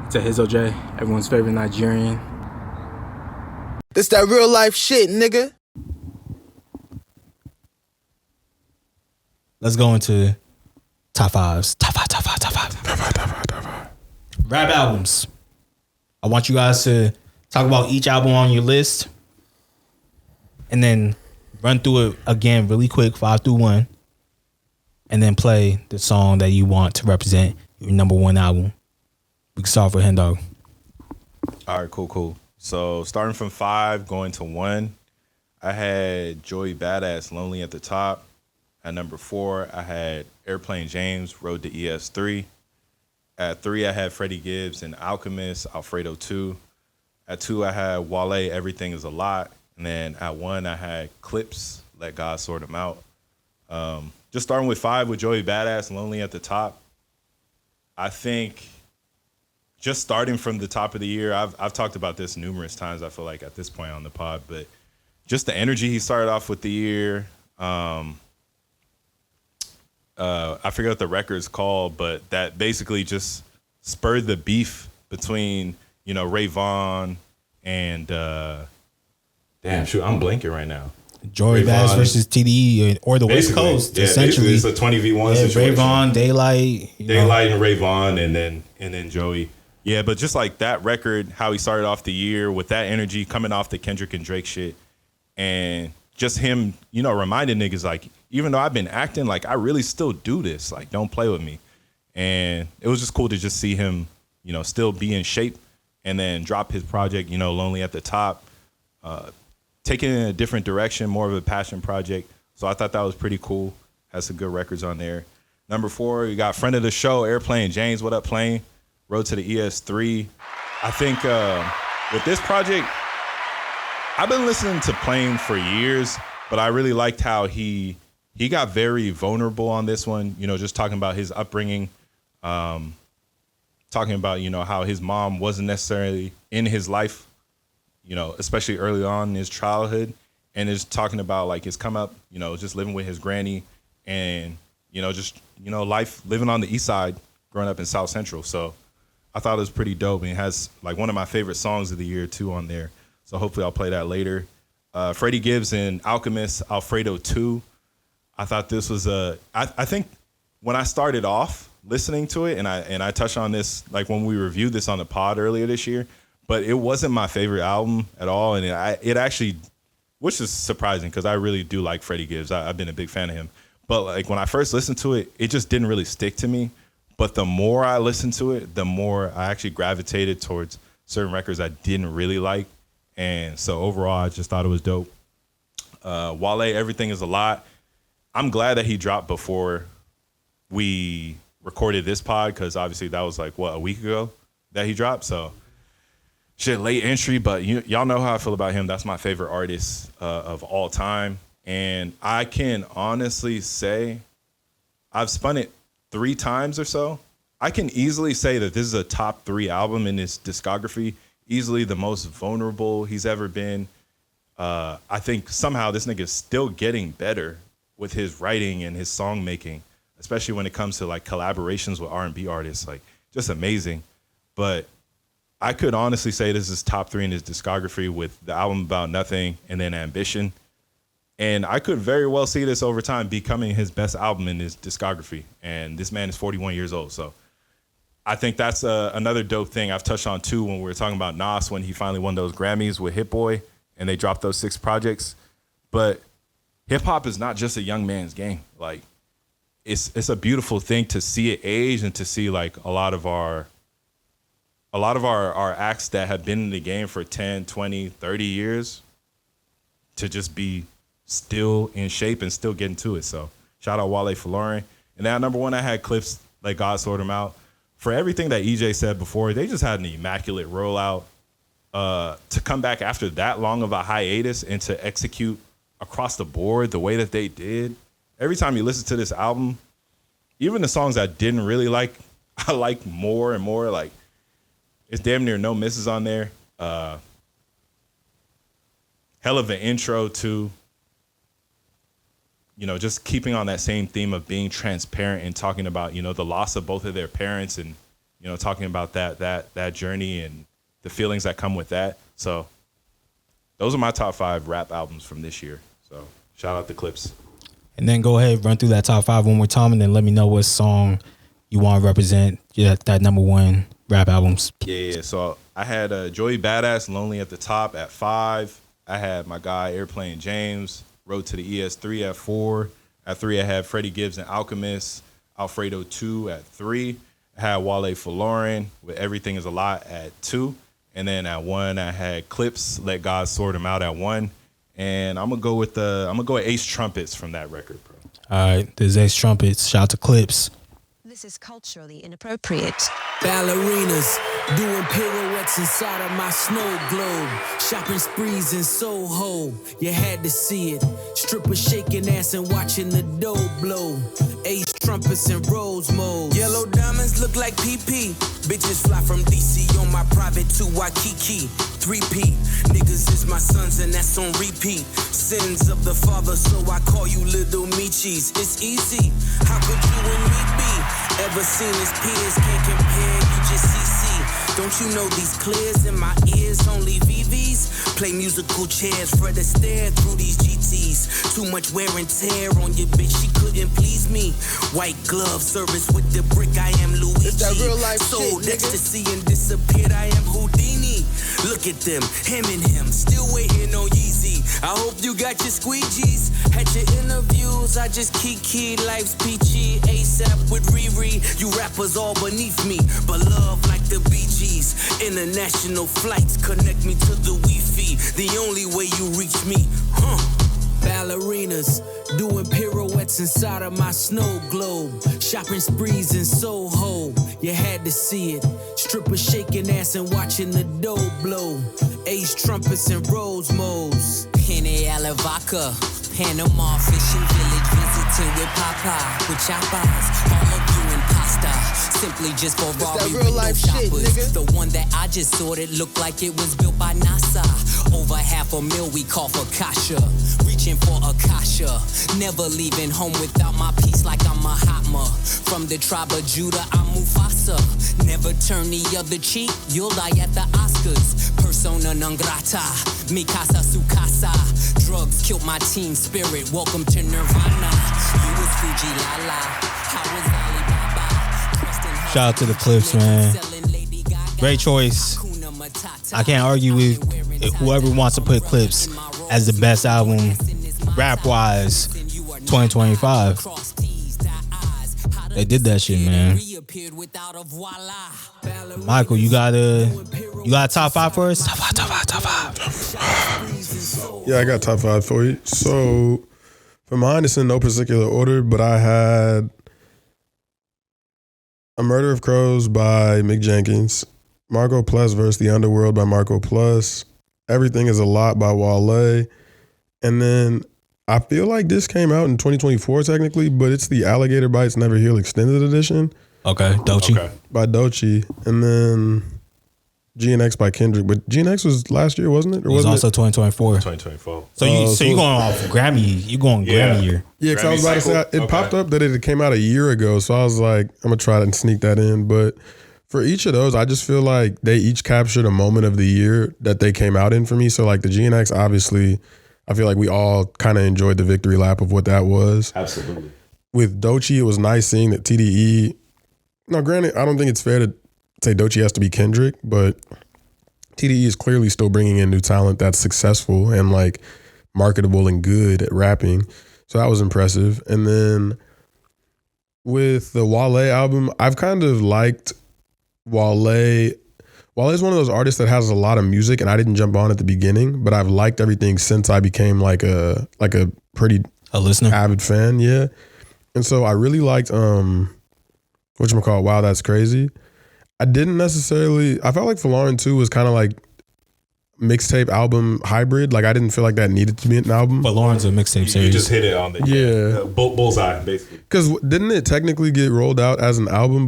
It's Ehizoje, everyone's favorite Nigerian. This that real life shit, nigga. Let's go into top fives. Top five. Rap albums. I want you guys to talk about each album on your list and then run through it again really quick, 5 through 1, and then play the song that you want to represent your number one album. We can start with Henndawg. All right, cool. So starting from 5, going to 1, I had Joey Badass, Lonely at the top. At number 4, I had Airplane James, Road to ES3. At 3, I had Freddie Gibbs and Alchemist, Alfredo 2. At 2, I had Wale, Everything is a Lot. And then at 1, I had Clips, Let God Sort 'Em Out. Just starting with 5 with Joey Badass, Lonely at the top. I think just starting from the top of the year, I've talked about this numerous times, I feel like, at this point on the pod, but just the energy he started off with the year. I forget what the record's called, but that basically just spurred the beef between, Ray Vaughn and damn, shoot, I'm blanking right now. Joey Badass versus TDE or the West Coast. Yeah, essentially, it's a 20v1 situation. Ray Vaughn, Daylight, and Ray Vaughn, and then Joey. Yeah, but just like that record, how he started off the year with that energy coming off the Kendrick and Drake shit, and just him, reminding niggas like, even though I've been acting, like I really still do this. Like, don't play with me. And it was just cool to just see him, still be in shape, and then drop his project, Lonely at the Top, taking it in a different direction, more of a passion project. So I thought that was pretty cool. Has some good records on there. Number 4, you got friend of the show, Airplane James. What up, Plane? Road to the ES3. I think with this project, I've been listening to Plane for years, but I really liked how he got very vulnerable on this one. Just talking about his upbringing, talking about how his mom wasn't necessarily in his life, especially early on in his childhood, and is talking about like his come up, just living with his granny, and life living on the east side, growing up in South Central. So I thought it was pretty dope, and it has like one of my favorite songs of the year too on there. So hopefully I'll play that later. Freddie Gibbs and Alchemist, Alfredo 2. I thought this was I think when I started off listening to it, and I touched on this like when we reviewed this on the pod earlier this year, but it wasn't my favorite album at all, and it actually, which is surprising because I really do like Freddie Gibbs. I've been a big fan of him, but like when I first listened to it, it just didn't really stick to me. But the more I listened to it, the more I actually gravitated towards certain records I didn't really like. And so overall, I just thought it was dope. Wale, Everything is a Lot. I'm glad that he dropped before we recorded this pod, because obviously that was like, a week ago that he dropped. So shit, late entry, but y'all know how I feel about him. That's my favorite artist of all time. And I can honestly say I've spun it 3 times or so. I can easily say that this is a top 3 album in his discography. Easily the most vulnerable he's ever been. I think somehow this nigga is still getting better with his writing and his song making, especially when it comes to like collaborations with R&B artists. Like, just amazing. But I could honestly say this is top 3 in his discography, with the album About Nothing and then Ambition. And I could very well see this over time becoming his best album in his discography. And this man is 41 years old, so I think that's another dope thing I've touched on too when we were talking about Nas, when he finally won those Grammys with Hit Boy and they dropped those 6 projects. But hip hop is not just a young man's game. Like, it's a beautiful thing to see it age, and to see like a lot of our acts that have been in the game for 10, 20, 30 years to just be still in shape and still getting to it. So shout out Wale for Lauren. And then at number 1, I had Clips, Let God Sort 'Em Out. For everything that EJ said before, they just had an immaculate rollout. To come back after that long of a hiatus and to execute across the board the way that they did. Every time you listen to this album, even the songs I didn't really like, I like more and more. Like, it's damn near no misses on there. Hell of an intro too. Just keeping on that same theme of being transparent and talking about, the loss of both of their parents, and you know, talking about that journey and the feelings that come with that. So those are my top 5 rap albums from this year. So shout out to Clips. And then go ahead, run through that top 5 one more time, and then let me know what song you want to represent that number 1 rap albums. Yeah. So I had Joey Badass, Lonely at the top at 5. I had my guy Airplane James, Road to the ES3 at 4. At 3, I had Freddie Gibbs and Alchemist, Alfredo 2 at 3. I had Wale for Lauren with Everything Is a Lot at 2. And then at 1, I had Clips, Let God Sort Him Out at 1. And I'm gonna go with Ace Trumpets from that record, bro. All right, there's Ace Trumpets. Shout out to Clips. This is culturally inappropriate. Ballerinas doing pirouettes inside of my snow globe. Shopping sprees in Soho, you had to see it. Strippers shaking ass and watching the dough blow. Ace trumpets and rose mode. Yellow diamonds look like PP. Bitches fly from DC on my private to Waikiki. 3P, niggas is my sons and that's on repeat. Sins of the father, so I call you little Michis. It's easy, how could you and me be? Ever seen his peers, can't compare, you just CC. Don't you know these clears in my ears, only VVs? Play musical chairs, Fred Astaire through these GTs. Too much wear and tear on your bitch, she couldn't please me. White glove service with the brick, I am Luigi. It's that real life Sold shit, nigga. ecstasy and disappeared, I am Houdini. Look at them, him and him, still waiting on Yeezy. I hope you got your squeegees. Had your interviews, I just kiki. Life's peachy, ASAP with Riri. You rappers all beneath me, but love like the Bee Gees. International flights connect me to the Wi-Fi. The only way you reach me, Ballerinas doing pirouettes inside of my snow globe. Shopping sprees in Soho, you had to see it. Strippers shaking ass and watching the dough blow. Ace trumpets and rose modes. Henny Alavaca, Panama fishing village visiting with Papa, with choppers. All of you in pasta, simply just for raw that real window life shit, shoppers. nigga. The one that I just sorted looked like it was built by NASA. Over $500,000 we call for Kasha. Reaching for Akasha. Never leaving home without my piece like I'm a Hatma. From the tribe of Judah, I'm Mufasa. Never turn the other cheek, you'll die at the Oscars. Persona non grata, mi casa su casa. Drugs killed my team spirit, welcome to Nirvana. You was Fuji Lala, how was Alibaba? Shout out to the Clips, man. Great choice. I can't argue with whoever wants to put Clips as the best album, rap-wise, 2025. They did that shit, man. Michael, you got a top 5 for us? Top five. Yeah, I got top 5 for you. So for mine, it's in no particular order, but I had A Murder of Crows by Mick Jenkins, Marco Plus vs. The Underworld by Marco Plus, Everything Is a Lot by Wale, and then I feel like this came out in 2024 technically, but it's the Alligator Bites Never Heal Extended Edition. Okay, Doechii. Okay. By Doechii, and then GNX by Kendrick. But GNX was last year, wasn't it? Or It was wasn't also 2024. 2024. So you going off Grammy? You going Grammy year? Yeah, because I was about to say, cycle? it popped up that it came out a year ago. So I was like, I'm going to try to sneak that in. But for each of those, I just feel like they each captured a moment of the year that they came out in for me. So like the GNX, obviously, I feel like we all kind of enjoyed the victory lap of what that was. Absolutely. With Doechii, it was nice seeing that TDE. Now, granted, I don't think it's fair to say Doechii has to be Kendrick, but TDE is clearly still bringing in new talent that's successful and like marketable and good at rapping. So that was impressive. And then with the Wale album, I've kind of liked Wale. Wale is one of those artists that has a lot of music, and I didn't jump on at the beginning, but I've liked everything since I became like a pretty listener, avid fan. Yeah. And so I really liked whatchamacallit, Wow, That's Crazy. I didn't necessarily, I felt like For Lauren 2 was kind of like mixtape album hybrid. Like I didn't feel like that needed to be an album. but Lauren's a mixtape series. You just hit it on the bullseye, basically. Because didn't it technically get rolled out as an album,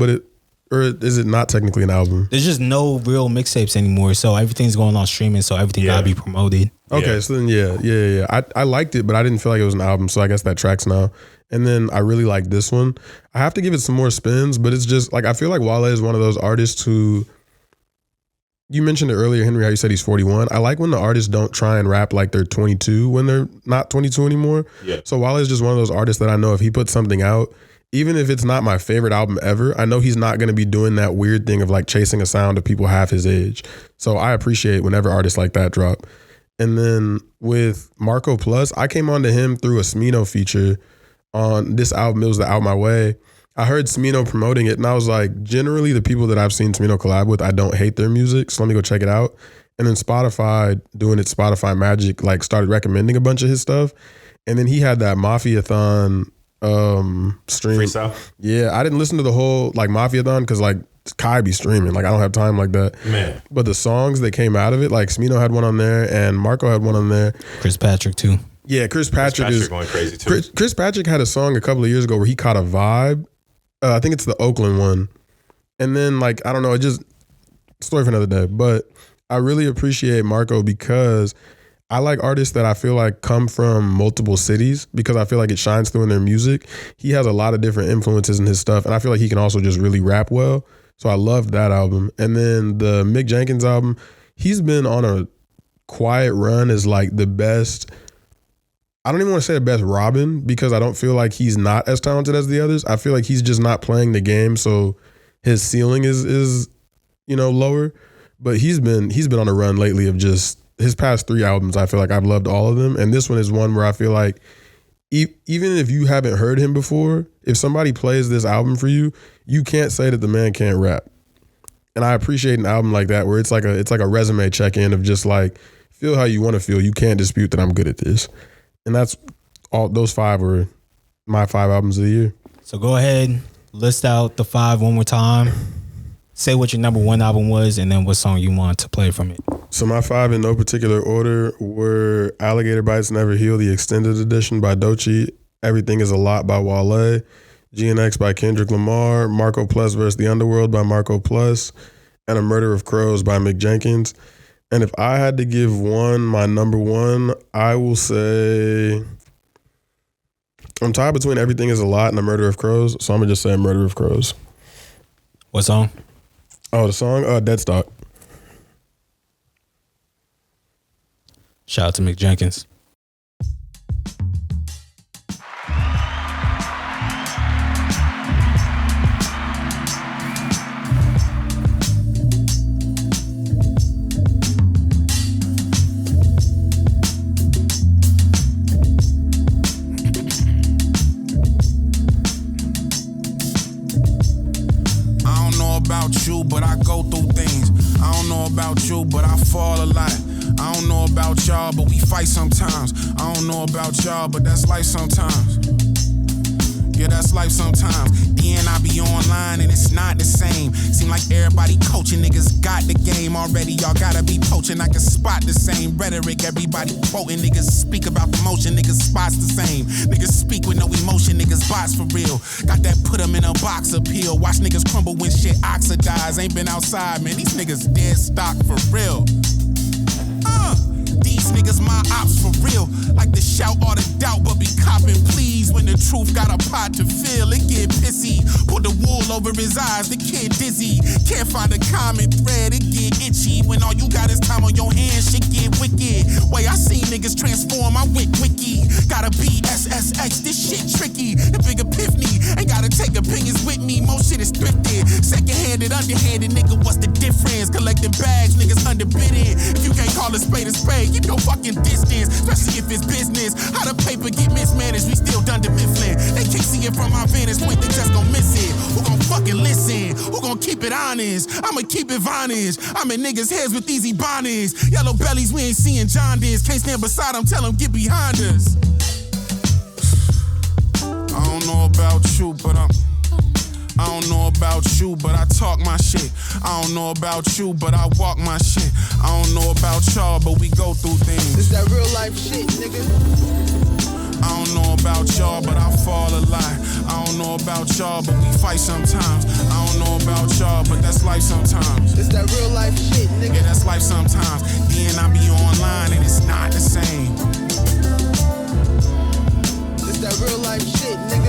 or is it not technically an album? There's just no real mixtapes anymore, so everything's going on streaming, so everything gotta be promoted. Okay, Yeah. so then yeah. I liked it, but I didn't feel like it was an album, so I guess that tracks now. And then I really like this one. I have to give it some more spins, but it's just like I feel like Wale is one of those artists who, you mentioned it earlier, Henry, how you said he's 41. I like when the artists don't try and rap like they're 22 when they're not 22 anymore. Yeah. So Wale is just one of those artists that I know if he puts something out, even if it's not my favorite album ever, I know he's not going to be doing that weird thing of like chasing a sound of people half his age. So I appreciate whenever artists like that drop. And then with Marco Plus, I came onto him through a Smino feature on this album. It was the Out My Way. I heard Smino promoting it and I was like, generally the people that I've seen Smino collab with, I don't hate their music. So let me go check it out. And then Spotify, doing its Spotify magic, like started recommending a bunch of his stuff. And then he had that Mafia-thon stream. Freestyle? Yeah, I didn't listen to the whole like Mafia-thon because like Kai be streaming. Like I don't have time like that. Man. But the songs that came out of it, like Smino had one on there and Marco had one on there. Chris Patrick too. Yeah, Chris Patrick is going crazy too. Chris Patrick had a song a couple of years ago where he caught a vibe. I think it's the Oakland one. And then like, I don't know, it just, story for another day. But I really appreciate Marco because I like artists that I feel like come from multiple cities because I feel like it shines through in their music. He has a lot of different influences in his stuff. And I feel like he can also just really rap well. So I loved that album. And then the Mick Jenkins album, he's been on a quiet run as like the best. I don't even want to say the best Robin because I don't feel like he's not as talented as the others. I feel like he's just not playing the game, so his ceiling is lower. But he's been on a run lately of just his past 3 albums. I feel like I've loved all of them, and this one is one where I feel like even if you haven't heard him before, if somebody plays this album for you, you can't say that the man can't rap. And I appreciate an album like that where it's like a resume check-in of just like feel how you want to feel. You can't dispute that I'm good at this. And that's all. Those 5 were my 5 albums of the year. So go ahead, list out the 5 one more time. Say what your number 1 album was, and then what song you want to play from it. So my 5 in no particular order were Alligator Bites Never Heal, the extended edition by Doechii, Everything Is a Lot by Wale, GNX by Kendrick Lamar, Marco Plus vs. The Underworld by Marco Plus, and A Murder of Crows by Mick Jenkins. And if I had to give one, my number 1, I will say I'm tied between Everything Is a Lot and A Murder of Crows. So I'm going to just say A Murder of Crows. What song? Oh, the song? Deadstock. Shout out to Mick Jenkins. But I go through things. I don't know about you, but I fall a lot. I don't know about y'all, but we fight sometimes. I don't know about y'all, but that's life sometimes. Yeah, that's life sometimes. Then I be online and it's not the same. Seem like everybody coaching, niggas got the game already. Y'all gotta be poaching. I can spot the same rhetoric. Everybody quoting, niggas speak about the motion. Niggas spots the same. Niggas speak with no emotion. Niggas bots for real. Got that put them in a box appeal. Watch niggas crumble when shit oxidize. Ain't been outside, man. These niggas dead stock for real. These niggas my ops for real. Like to shout all the doubt, but be copping please. When the truth got a pot to fill, it get pissy. Put the wool over his eyes, the kid dizzy. Can't find a common thread, it get itchy. When all you got is time on your hands, shit get wicked. Way I seen niggas transform, I went wiki. Gotta be SSX, this shit tricky. The big epiphany, ain't gotta take opinions with me. Most shit is thrifted. Second-handed, underhanded, nigga, what's the difference? Collecting bags, niggas underbidding. If you can't call a spade, keep your fucking distance, especially if it's business. How the paper get mismanaged, we still done to Mifflin. They can't see it from my vantage point, they just gon' miss it. Who gon' fucking listen? Who gon' keep it honest? I'ma keep it varnish. I'm in niggas' heads with easy bonnets. Yellow bellies, we ain't seeing jaundice. Can't stand beside them, tell them get behind us. I don't know about you, but I don't know about you, but I talk my shit. I don't know about you, but I walk my shit. I don't know about y'all, but we go through things. This that real life shit, nigga. I don't know about y'all, but I fall a lot. I don't know about y'all, but we fight sometimes. I don't know about y'all, but that's life sometimes. This that real life shit, nigga. Yeah, that's life sometimes. Then I be online and it's not the same. This that real life shit, nigga.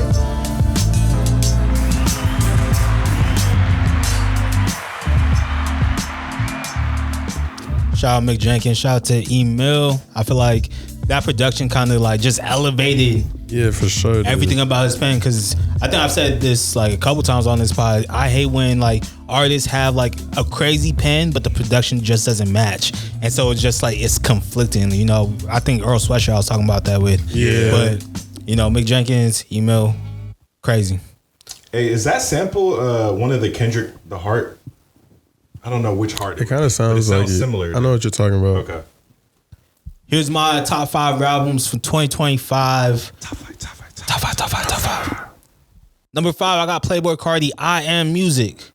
Shout out Mick Jenkins. Shout out to Emil. I feel like that production kind of like just elevated Yeah, for sure. Dude. everything about his pen. Because I think I've said this like a couple times on this pod. I hate when like artists have like a crazy pen, but the production just doesn't match, and so it's just like it's conflicting. You know, I think Earl Sweatshirt I was talking about that with. Yeah. But you know, Mick Jenkins, Emil, crazy. Hey, is that sample one of the Kendrick, the Heart? I don't know which Heart. It kind of sounds like similar. I know what you're talking about. Okay. Here's my top 5 albums for 2025. Top five. Top five. Number 5, I got Playboi Carti, I Am Music.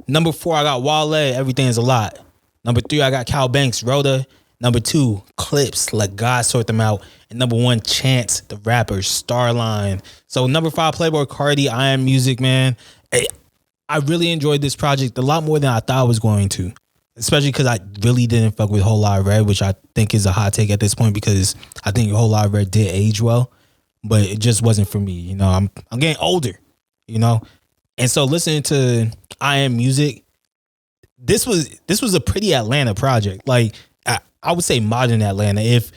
Number 4, I got Wale, Everything Is a Lot. Number 3, I got Cal Banks, Rhoda. Number 2, Clips, Let God Sort Them Out. And number 1, Chance, the rapper, Starline. So number 5, Playboi Carti, I Am Music, man. I really enjoyed this project a lot more than I thought I was going to. Especially because I really didn't fuck with Whole Lot of Red, which I think is a hot take at this point because I think Whole Lot of Red did age well, but it just wasn't for me. You know, I'm getting older, you know? And so listening to I Am Music, this was a pretty Atlanta project. Like, I would say modern Atlanta. If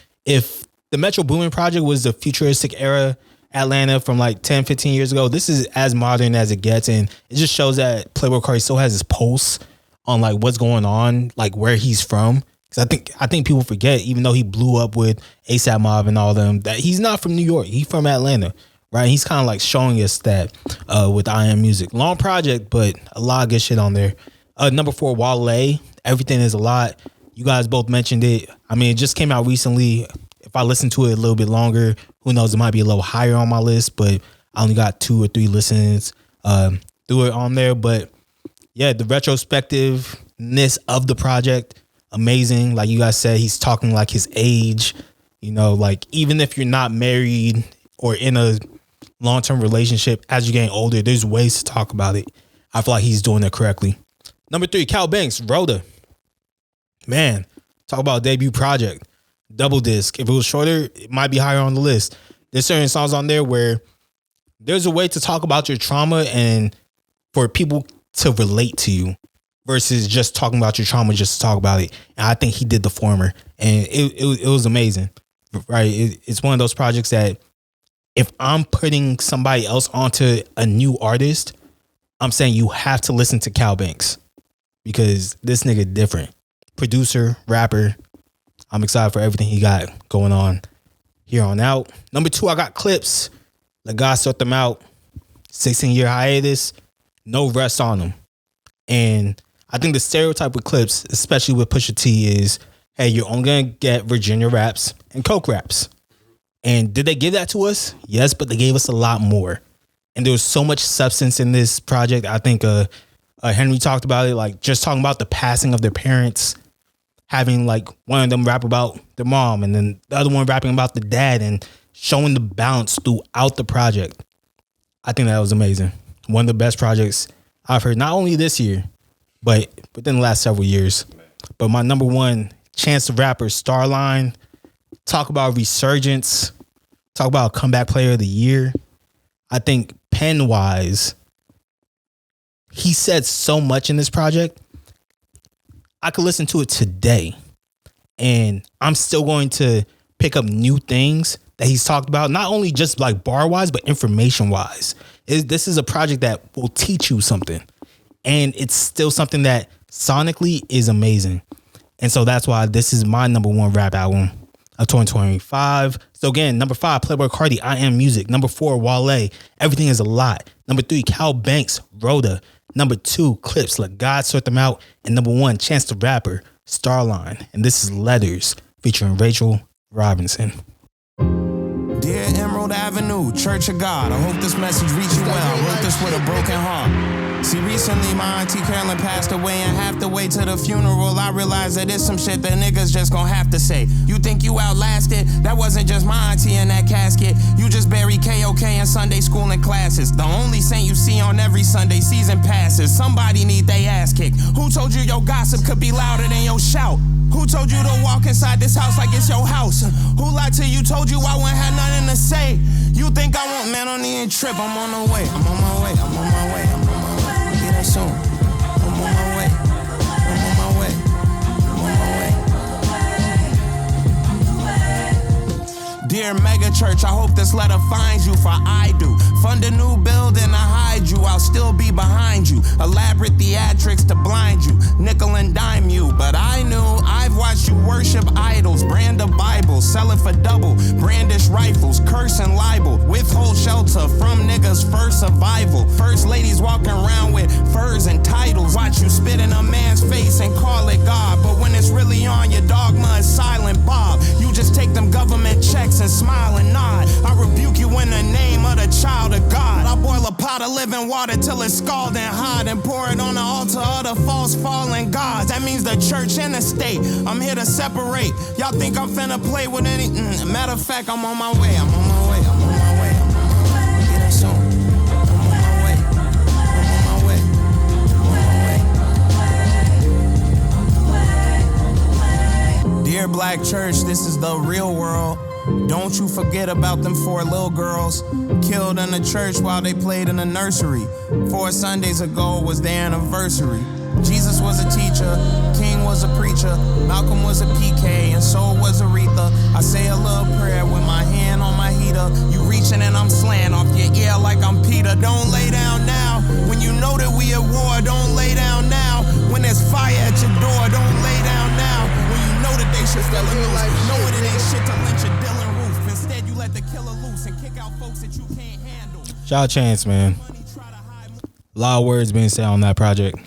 the Metro Boomin project was the futuristic era Atlanta from like 10, 15 years ago, this is as modern as it gets. And it just shows that Playboi Carti still has his pulse on like what's going on, like where he's from. Because I think people forget, even though he blew up with ASAP Mob and all them, that he's not from New York. He's from Atlanta, right? He's kind of like showing us that with I Am Music. Long project, but a lot of good shit on there. Number 4, Wale, Everything Is a Lot. You guys both mentioned it. I mean, it just came out recently. If I listen to it a little bit longer, who knows, it might be a little higher on my list, but I only got 2 or 3 listens through it on there. But yeah, the retrospectiveness of the project, amazing. Like you guys said, he's talking like his age, you know, like even if you're not married or in a long-term relationship, as you're getting older, there's ways to talk about it. I feel like he's doing it correctly. Number 3, Cal Banks, Rhoda. Man, talk about a debut project. Double disc. If it was shorter, it might be higher on the list. There's certain songs on there where there's a way to talk about your trauma and for people to relate to you versus just talking about your trauma just to talk about it. And I think he did the former, and it was amazing, right? It's one of those projects that if I'm putting somebody else onto a new artist, I'm saying you have to listen to Cal Banks because this nigga different. Producer, rapper. I'm excited for everything he got going on here on out. Number 2, I got Clips. Let God Sort Them Out. 16-year hiatus. No rest on them. And I think the stereotype with Clips, especially with Pusha T, is, hey, you're only going to get Virginia raps and Coke raps. And did they give that to us? Yes, but they gave us a lot more. And there was so much substance in this project. I think Henry talked about it, like just talking about the passing of their parents, having like one of them rap about their mom and then the other one rapping about the dad and showing the balance throughout the project. I think that was amazing. One of the best projects I've heard, not only this year, but within the last several years. But my number 1, Chance the Rapper, Starline. Talk about resurgence. Talk about comeback player of the year. I think pen-wise, he said so much in this project. I could listen to it today and I'm still going to pick up new things that he's talked about, not only just like bar wise, but information wise. This is a project that will teach you something, and it's still something that sonically is amazing. And so that's why this is my number 1 rap album of 2025. So again, number 5, Playboi Carti, I Am Music. Number 4, Wale, Everything Is a Lot. Number 3, Cal Banks, Rhoda. Number 2, Clips, Let God Sort Them Out. And number 1, Chance the Rapper, Starline. And this is Letters featuring Rachel Robinson. Dear Emerald Avenue, Church of God, I hope this message reached you well. I wrote this with a broken heart. See, recently my auntie Carolyn passed away, and half the way to the funeral, I realized that it's some shit that niggas just gon' have to say. You think you outlasted? That wasn't just my auntie in that casket. You just buried KOK in Sunday school and classes. The only saint you see on every Sunday season passes. Somebody need they ass kicked. Who told you your gossip could be louder than your shout? Who told you to walk inside this house like it's your house? Who lied to you, told you I wouldn't have nothing to say? You think I want man on the trip? I'm on the way, I'm on my way, I'm on my way, I'm on my way. Get that soon. I'm on my way, I'm on my way, I'm on my way. here in mega church. I hope this letter finds you, for I do. Fund a new building to hide you, I'll still be behind you. Elaborate theatrics to blind you, nickel and dime you. But I knew, I've watched you worship idols, brand a Bible, sell it for double, brandish rifles, curse and libel, withhold shelter from niggas' first survival. First ladies walking around with furs and titles. Watch you spit in a man's face and call it God. But when it's really on, your dogma is silent Bob. You just take them government checks and smile and nod. I rebuke you in the name of the child of God. I boil a pot of living water till it's scalded and hot and pour it on the altar of the false fallen gods. That means the church and the state. I'm here to separate. Y'all think I'm finna play with any? Matter of fact, I'm on my way. I'm on my way. I'm on my way. I'm on my way. Get it soon. I'm on my way. I'm on my way. I'm on my way. Dear Black Church, this is the real world. Don't you forget about them 4 little girls killed in the church while they played in the nursery. 4 Sundays ago was their anniversary. Jesus was a teacher, King was a preacher, Malcolm was a PK, and so was Aretha. I say a little prayer with my hand on my heater. You reaching and I'm slaying off your ear like I'm Peter. Don't lay down now. When you know that we at war, don't lay down now. When there's fire at your door, don't lay down now. When you know that they should still loose, know it ain't shit to lynch a Dylan Roof. Instead, you let the killer loose and kick out folks that you can't handle. Shout out Chance, man. A lot of words being said on that project.